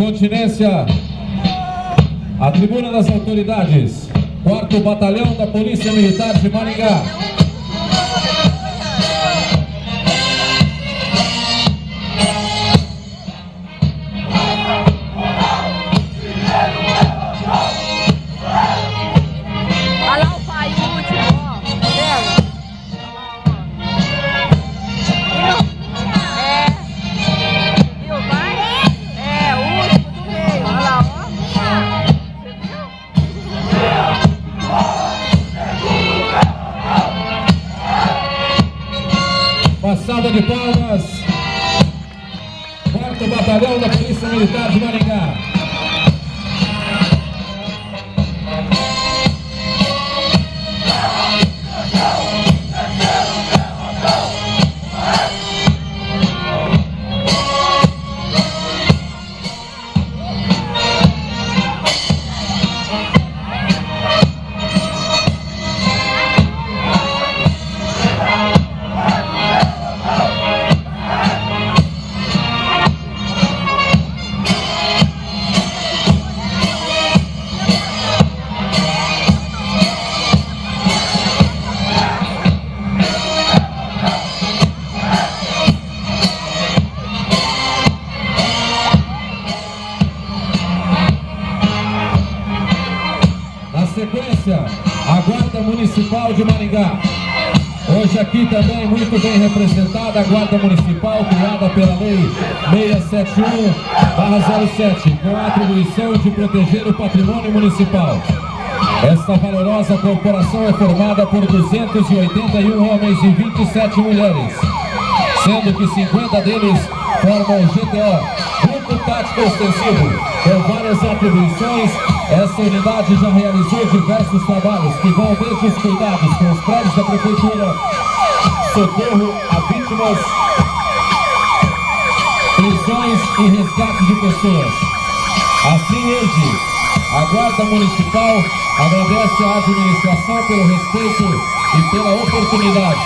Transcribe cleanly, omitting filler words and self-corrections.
continência, a tribuna das autoridades, 4º Batalhão da Polícia Militar de Maringá. Salva de palmas, 4º Batalhão da Polícia Militar de Maringá. Sequência, a Guarda Municipal de Maringá. Hoje aqui também muito bem representada a Guarda Municipal, criada pela Lei 671/07, com a atribuição de proteger o patrimônio municipal. Esta valorosa corporação é formada por 281 homens e 27 mulheres, sendo que 50 deles formam o GTO, Grupo Tático Ostensivo, com várias atribuições. Essa unidade já realizou diversos trabalhos que vão desde os cuidados com os prédios da Prefeitura, socorro a vítimas, prisões e resgate de pessoas. Assim hoje, a Guarda Municipal agradece à administração pelo respeito e pela oportunidade.